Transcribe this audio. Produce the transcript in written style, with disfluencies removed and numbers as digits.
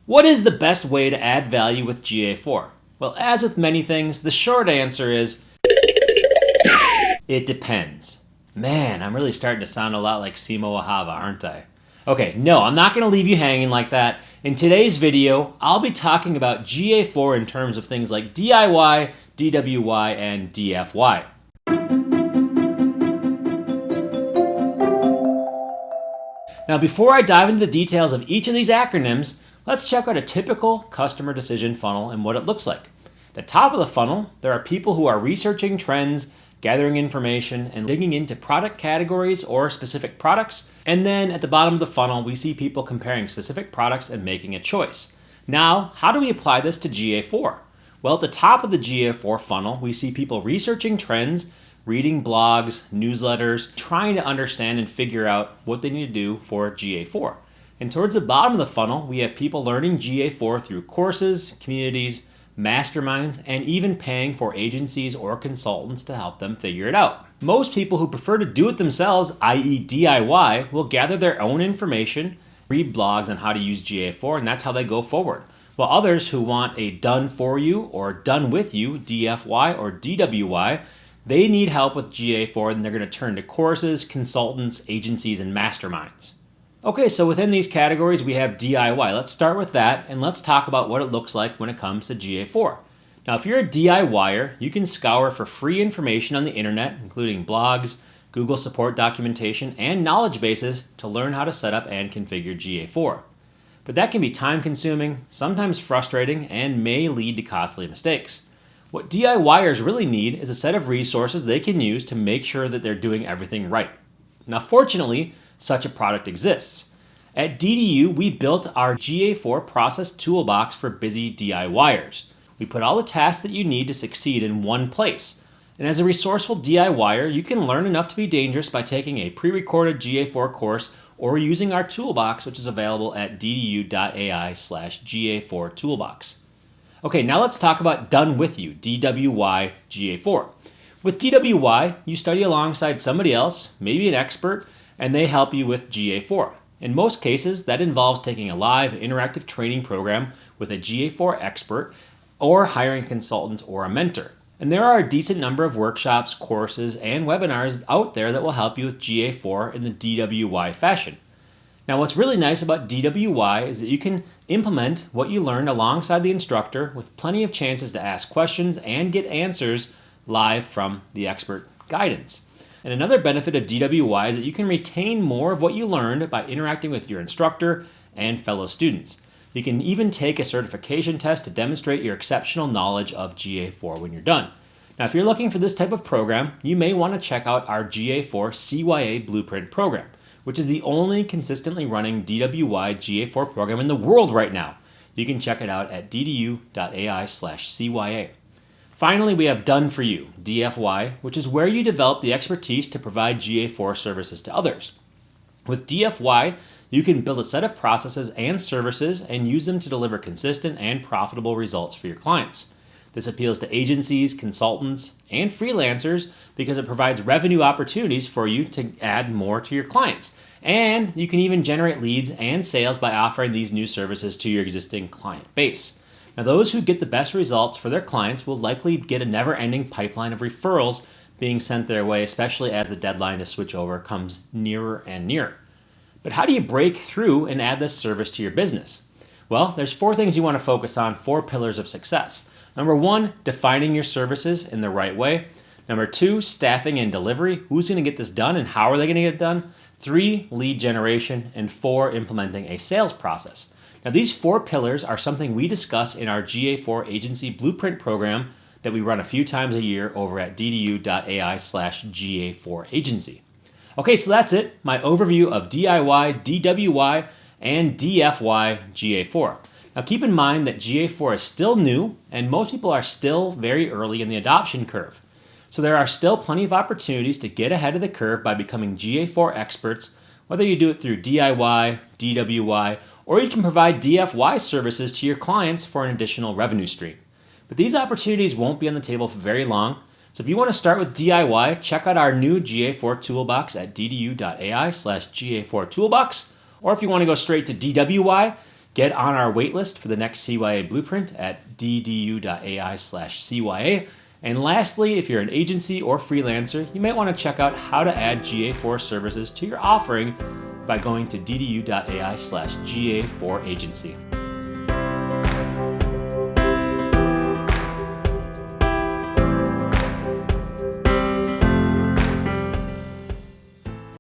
What is the best way to add value with GA4? Well, as with many things, the short answer is it depends. Man, I'm really starting to sound a lot like Simo Ahava, aren't I? Okay, no, I'm not going to leave you hanging like that. In today's video, I'll be talking about GA4 in terms of things like DIY, DWY, and DFY. Now, before I dive into the details of each of these acronyms, let's check out a typical customer decision funnel and what it looks like. At the top of the funnel, there are people who are researching trends, gathering information, and digging into product categories or specific products. And then at the bottom of the funnel, we see people comparing specific products and making a choice. Now, how do we apply this to GA4? Well, at the top of the GA4 funnel, we see people researching trends, reading blogs, newsletters, trying to understand and figure out what they need to do for GA4. And towards the bottom of the funnel, we have people learning GA4 through courses, communities, masterminds, and even paying for agencies or consultants to help them figure it out. Most people who prefer to do it themselves, i.e. DIY, will gather their own information, read blogs on how to use GA4, and that's how they go forward. While others who want a done for you or done with you, DFY or DWY, they need help with GA4 and they're going to turn to courses, consultants, agencies, and masterminds. Okay, so within these categories, we have DIY. Let's start with that, and let's talk about what it looks like when it comes to GA4. Now, if you're a DIYer, you can scour for free information on the internet, including blogs, Google support documentation, and knowledge bases to learn how to set up and configure GA4. But that can be time-consuming, sometimes frustrating, and may lead to costly mistakes. What DIYers really need is a set of resources they can use to make sure that they're doing everything right. Now, fortunately, such a product exists. At DDU, we built our GA4 process toolbox for busy DIYers. We put all the tasks that you need to succeed in one place. And as a resourceful DIYer, you can learn enough to be dangerous by taking a pre-recorded GA4 course or using our toolbox, which is available at ddu.ai/GA4 toolbox. Okay, now let's talk about Done With You, DWY GA4. With DWY, you study alongside somebody else, maybe an expert, and they help you with GA4. In most cases, that involves taking a live interactive training program with a GA4 expert or hiring a consultant or a mentor. And there are a decent number of workshops, courses, and webinars out there that will help you with GA4 in the DWY fashion. Now, what's really nice about DWY is that you can implement what you learned alongside the instructor with plenty of chances to ask questions and get answers live from the expert guidance. And another benefit of DWY is that you can retain more of what you learned by interacting with your instructor and fellow students. You can even take a certification test to demonstrate your exceptional knowledge of GA4 when you're done. Now, if you're looking for this type of program, you may want to check out our GA4 CYA Blueprint program, which is the only consistently running DWY GA4 program in the world right now. You can check it out at ddu.ai/CYA. Finally, we have Done For You, DFY, which is where you develop the expertise to provide GA4 services to others. With DFY, you can build a set of processes and services and use them to deliver consistent and profitable results for your clients. This appeals to agencies, consultants, and freelancers because it provides revenue opportunities for you to add more to your clients. And you can even generate leads and sales by offering these new services to your existing client base. Now, those who get the best results for their clients will likely get a never-ending pipeline of referrals being sent their way, especially as the deadline to switch over comes nearer and nearer. But how do you break through and add this service to your business? Well, there's 4 things you want to focus on, 4 pillars of success. Number 1, defining your services in the right way. Number 2, staffing and delivery. Who's going to get this done and how are they going to get it done? 3, lead generation. And 4, implementing a sales process. Now, these 4 pillars are something we discuss in our GA4 Agency Blueprint program that we run a few times a year over at ddu.ai/GA4 Agency. Okay, so that's it, my overview of DIY, DWY, and DFY GA4. Now, keep in mind that GA4 is still new, and most people are still very early in the adoption curve. So there are still plenty of opportunities to get ahead of the curve by becoming GA4 experts, whether you do it through DIY, DWY, or you can provide DFY services to your clients for an additional revenue stream. But these opportunities won't be on the table for very long, so if you want to start with DIY, check out our new GA4 toolbox at ddu.ai/GA4 toolbox, or if you want to go straight to DWY, Get on our waitlist for the next CYA blueprint at ddu.ai/CYA. And lastly, if you're an agency or freelancer, you might want to check out how to add GA4 services to your offering by going to ddu.ai/GA4 agency.